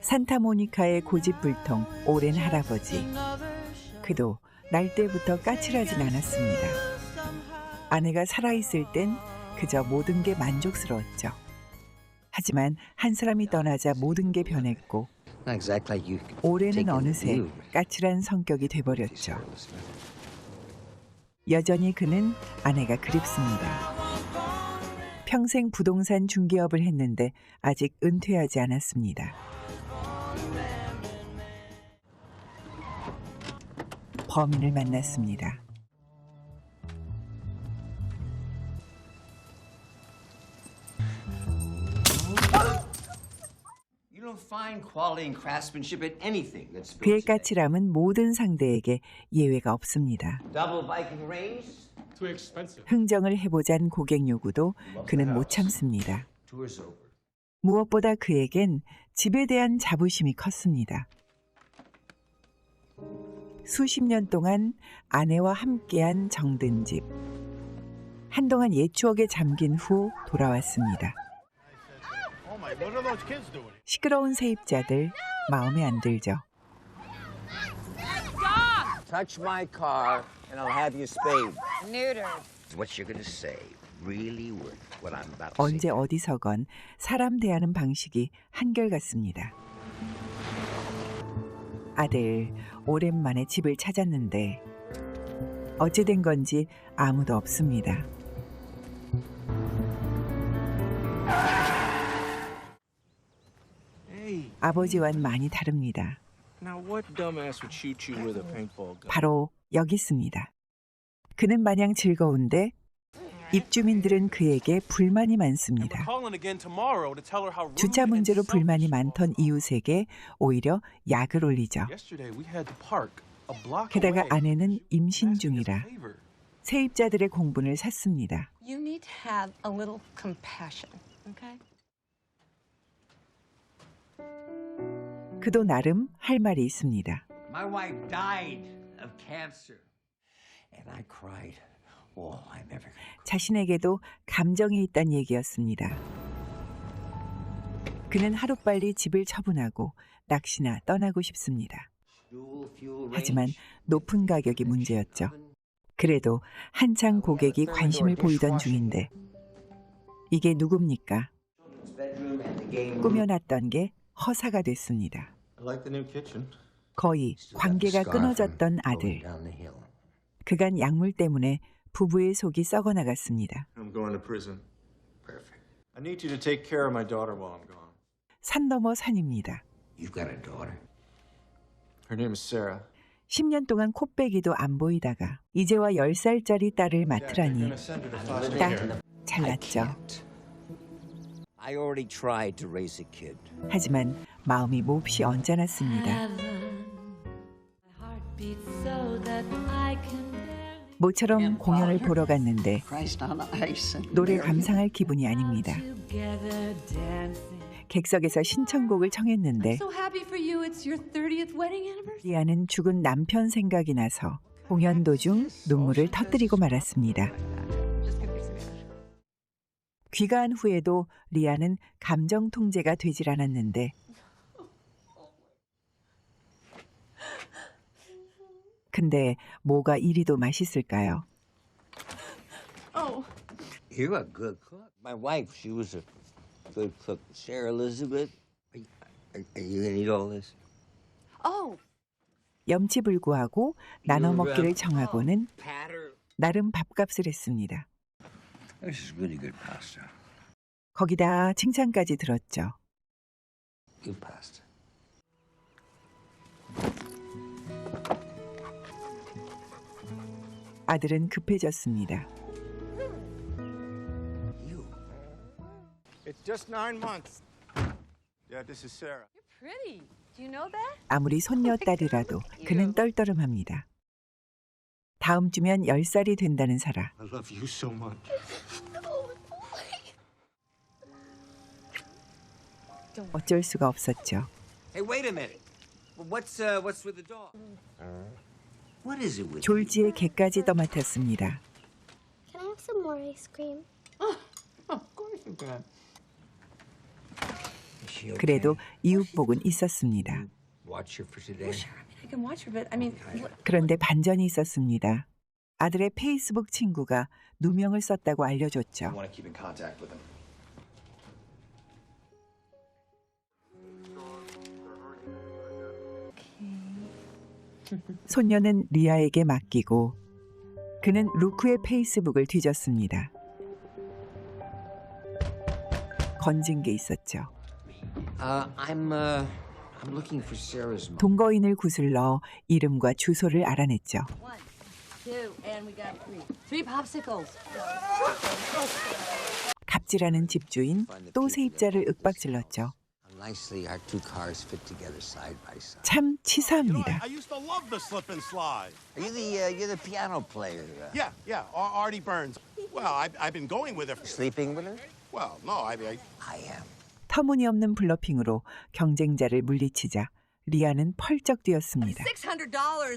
산타모니카의 고집불통 오랜 할아버지. 그도 날 때부터 까칠하진 않았습니다. 아내가 살아있을 땐 그저 모든 게 만족스러웠죠. 하지만 한 사람이 떠나자 모든 게 변했고 올해는 어느새 까칠한 성격이 돼버렸죠. 여전히 그는 아내가 그립습니다. 평생 부동산 중개업을 했는데 아직 은퇴하지 않았습니다. 범인을 만났습니다. 그의 까칠함은 모든 상대에게 예외가 없습니다. 흥정을 해보잔 고객 요구도 그는 못 참습니다. 무엇보다 그에겐 집에 대한 자부심이 컸습니다. 수십 년 동안 아내와 함께한 정든 집. 한동안 옛 추억에 잠긴 후 돌아왔습니다. 시끄러운 세입자들 마음에 안 들죠. Touch my car and I'll have you spayed. Neutered. What you're going to say really worked. What I'm about to say. 언제 어디서건 사람 대하는 방식이 한결같습니다. 아들, 오랜만에 집을 찾았는데 어찌 된 건지 아무도 없습니다. 아버지와는 많이 다릅니다. 바로 여기 있습니다. 그는 마냥 즐거운데 입주민들은 그에게 불만이 많습니다. 주차 문제로 불만이 많던 이웃에게 오히려 약을 올리죠. 게다가 아내는 임신 중이라 세입자들의 공분을 샀습니다. You need to have a little compassion, okay? 그도 나름 할 말이 있습니다. My wife died of cancer. And I cried all I'm ever going to cry. 자신에게도 감정이 있다는 얘기였습니다. 그는 하루빨리 집을 처분하고 낚시나 떠나고 싶습니다. 하지만 높은 가격이 문제였죠. 그래도 한창 고객이 관심을 보이던 중인데 이게 누굽니까? 꾸며놨던 게 허사가 됐습니다. 거의 관계가 끊어졌던 아들. 그간 약물 때문에 부부의 속이 썩어나갔습니다. 산 넘어 산입니다. 10년 동안 코빼기도 안 보이다가 이제와 10살짜리 딸을 맡으라니 딱 잘났죠. 하지만 마음이 몹시 언짢았습니다. 모처럼 공연을 보러 갔는데 노래 감상할 기분이 아닙니다. 객석에서 신청곡을 청했는데 리아는 죽은 남편 생각이 나서 공연 도중 눈물을 터뜨리고 말았습니다. 귀가한 후에도 리아는 감정 통제가 되질 않았는데 근데 뭐가 이리도 맛있을까요? You're a good cook. My wife, she was a good cook. Sarah Elizabeth, are you gonna eat all this? Oh. 염치불구하고 나눠 먹기를 정하고는 나름 밥값을 했습니다. This is really good pasta. 거기다 칭찬까지 들었죠. Good pasta. 아들은 급해졌습니다. It's just 9 months. Yeah, this is Sarah. You're pretty. Do you know that? 아무리 손녀딸이라도 그는 떨떠름합니다. 다음 주면 10살이 된다는 사라. I love you so much. 어쩔 수가 없었죠. Hey, wait a minute. What's with the dog? What is it with 졸지에 개까지 떠맡았습니다. Can I have some more ice cream? Of course you can. She okay? 그래도 이웃복은 있었습니다. Watch her for today. Sure, I mean, I can watch her, but I mean, 그런데 반전이 있었습니다. 아들의 페이스북 친구가 누명을 썼다고 I 알려줬죠. want to keep in contact with him. 손녀는 리아에게 맡기고 그는 루크의 페이스북을 뒤졌습니다. 건진 게 있었죠. I'm looking for Sarah's mom. 동거인을 구슬러 이름과 주소를 알아냈죠. 1, 2, and we got 3. 3 popsicles. 갑질하는 집주인 또 세입자를 윽박질렀죠. Nicely, our two cars fit together side by side. 참 You know, 치사합니다. I used to love the slip and slide. Are you you're the piano player? Yeah, Artie Burns. Well, I've been going with her. Sleeping with her? Well, no, I I am. 터무니없는 블러핑으로 경쟁자를 물리치자 리아는 펄쩍 뛰었습니다. $600,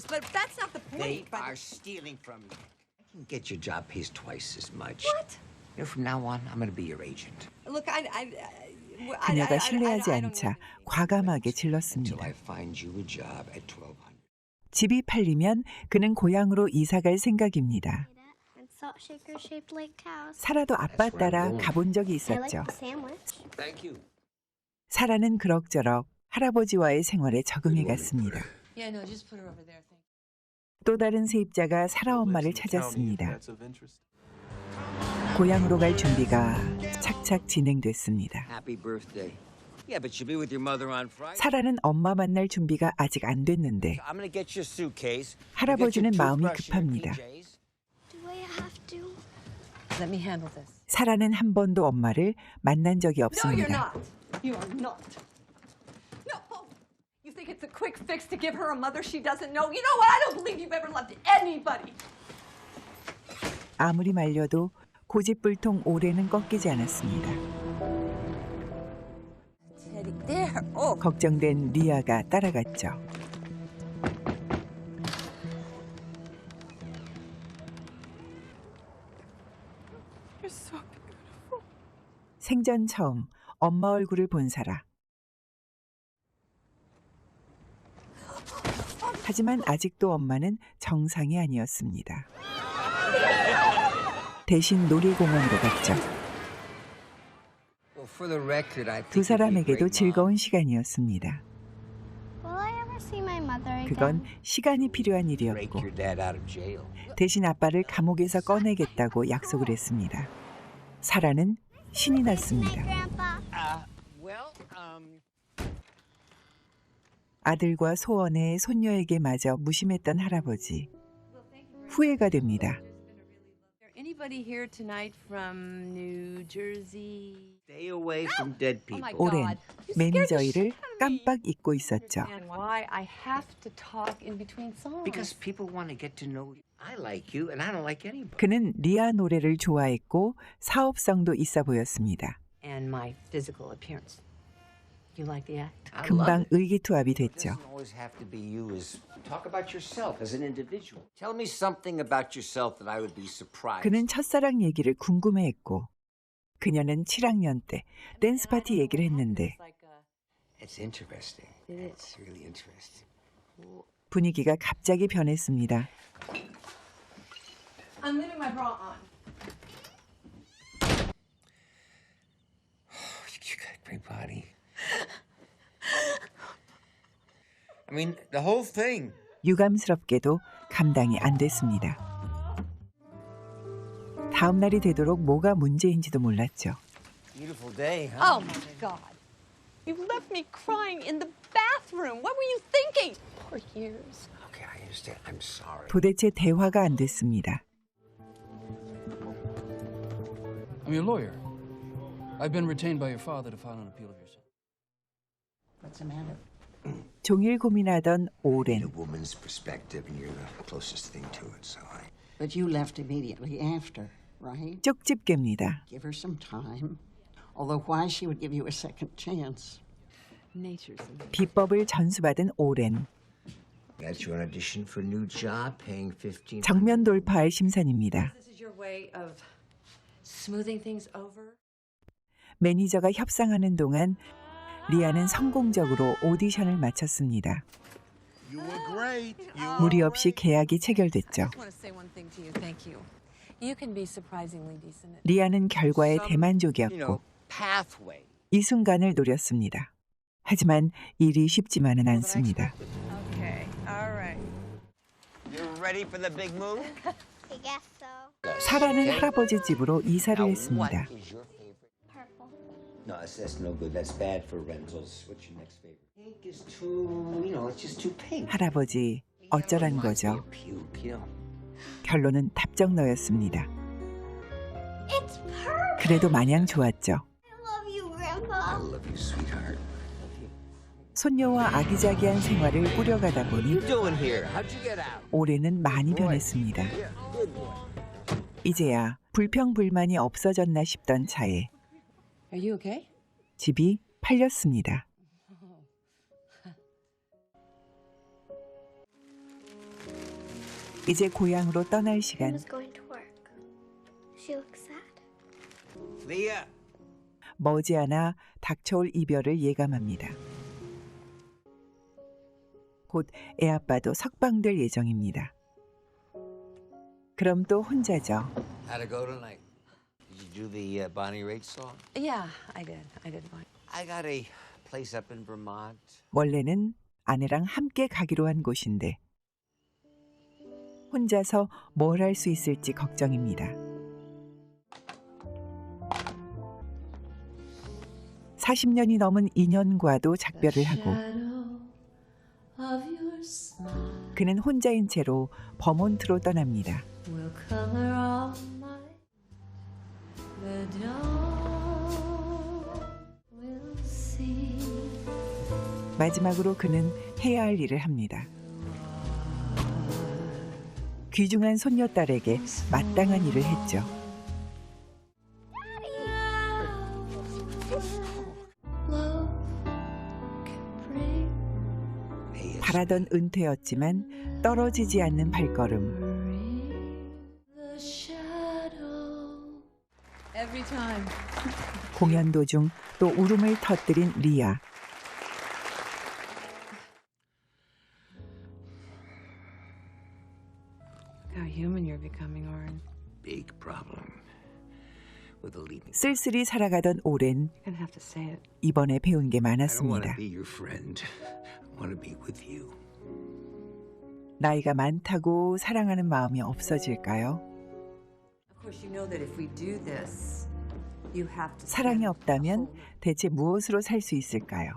but that's not the They point. are stealing from you. I can get your job pays twice as much. What? You know, from now on, I'm going to be your agent Look, 그녀가 신뢰하지 않자 과감하게 until 질렀습니다. I find you a job at 1200. 집이 팔리면 그는 고향으로 이사갈 생각입니다. And salt shaker shaped like cows. 사라도 아빠 따라 가본 적이 I like 있었죠. the sandwich. Thank you. 사라는 그럭저럭 할아버지와의 생활에 적응해 갔습니다. yeah, no, just put her over there. Thank 또 다른 세입자가 사라 엄마를 찾았습니다. 고향으로 갈 준비가 착착 진행됐습니다. Happy birthday. Yeah, but you'll be with your mother on Friday. 사라는 엄마 만날 준비가 아직 안 됐는데 I'm going to get your suitcase. 할아버지는 You get your 마음이 toothbrush and your 급합니다. PJs. Do I have to? you. Let me handle this. 사라는 한 번도 엄마를 만난 적이 No, you're 없습니다. not. You are not. No. You think it's a quick fix to give her a mother she doesn't know? You know what? I don't believe you've ever loved anybody. 아무리 말려도 고집불통 오래는 꺾이지 않았습니다. Teddy, there. Oh. 걱정된 리아가 따라갔죠. 생전 처음 엄마 얼굴을 본 사라. 하지만 아직도 엄마는 정상이 아니었습니다. 대신 놀이공원으로 갔죠. Well, for the record, I think 두 you'd be a 사람에게도 great mom. 즐거운 시간이었습니다. Will I ever see my mother again? 그건 시간이 필요한 Break 일이었고 your dad out of jail. 대신 아빠를 감옥에서 꺼내겠다고 약속을 했습니다. 사라는 신이 났습니다. Grandpa. Well, 아들과 소원에 손녀에게 마저 무심했던 할아버지. 후회가 됩니다. Anybody here tonight from New Jersey? stay away from dead Oh my people. 오랜 God. You scared the 매니저 일을 shit out of me. 깜빡 잊고 있었죠. And why I have to talk in between songs. Because people want to get to know you. I like you, and I don't like anybody. 그는 리아 노래를 좋아했고 사업성도 있어 보였습니다. And my physical appearance. You like the act? I love 금방 it. 의기투합이 It 됐죠. doesn't always have to be you. Talk about yourself as an individual. Tell me something about yourself that I would be surprised. 그는 첫사랑 얘기를 궁금해했고 그녀는 7학년 때 댄스 파티 얘기를 했는데 It's interesting. It's really interesting. 분위기가 갑자기 변했습니다. I'm leaving my bra on. You got a great body. I mean, the whole thing. 유감스럽게도 감당이 안 됐습니다. 다음 날이 되도록 뭐가 문제인지도 몰랐죠. Beautiful day, huh? Oh my God. You left me crying in the bathroom. What were you thinking? Poor years. Okay, I understand. I'm sorry. 도대체 대화가 안 됐습니다. I'm your lawyer. I've been retained by your father to file an appeal of your son. What's the matter? 종일 고민하던 In 오랜. a woman's perspective, and you're the closest thing to it, so I. But you left immediately after, right? 쪽집게입니다. Give her some time. Although why she would give you a second chance. Nature's amazing. 비법을 전수받은 오랜. Got you an audition for a new job, paying $15. 정면 돌파할 심산입니다. This is your way of smoothing things over? 매니저가 협상하는 동안 리아는 성공적으로 오디션을 마쳤습니다. You were great. You 무리 없이 계약이 체결됐죠. I just want to say one thing to you. Thank you. You can be surprisingly decent at 리아는 결과에 You know, 대만족이었고 pathway. 이 순간을 노렸습니다. 하지만 일이 쉽지만은 않습니다. Okay. All right. You ready for the big move? I guess so. 사라는 할아버지 집으로 이사를 Now, 했습니다. what is your favorite? Purple. No, that's no good. That's bad for rentals. What's your next favorite? Pink is too, it's just too pink. 할아버지 어쩌란 거죠. Puke, 결론은 답정너였습니다. It's purple. 그래도 마냥 좋았죠. I love you, Grandpa. love you, sweetheart. 손녀와 아기자기한 생활을 꾸려가다 보니 What are you doing here? How'd you get out? 올해는 많이 변했습니다. 이제야 불평불만이 없어졌나 싶던 차에 Are you okay? 집이 팔렸습니다. 이제 고향으로 떠날 시간. Who's going to work? She looks sad. Leah. 머지않아 닥쳐올 이별을 예감합니다. 곧 애아빠도 석방될 예정입니다. 그럼 또 혼자죠. How'd it go tonight? Did you do the Bonnie Raitt song? Yeah, I did. I did fine. I got a place up in Vermont. 원래는 아내랑 함께 가기로 한 곳인데 혼자서 뭘 할 수 있을지 걱정입니다. 40년이 넘은 인연과도 작별을 하고 그는 혼자인 채로 버몬트로 떠납니다. 마지막으로 그는 해야 할 일을 합니다. 귀중한 손녀딸에게 마땅한 일을 했죠. 바라던 은퇴였지만 떨어지지 않는 발걸음. Every time. 공연 도중 또 울음을 터뜨린 리아. How human you're becoming, Oren. Big problem with the leading. 쓸쓸히 살아가던 오랜 You're gonna have to say it. 이번에 배운 게 I don't want to 많았습니다. be your friend. I want to be with you. 나이가 많다고 사랑하는 마음이 없어질까요? Of course, you know that if we do this, you have to. 사랑이 없다면 대체 무엇으로 살 수 있을까요?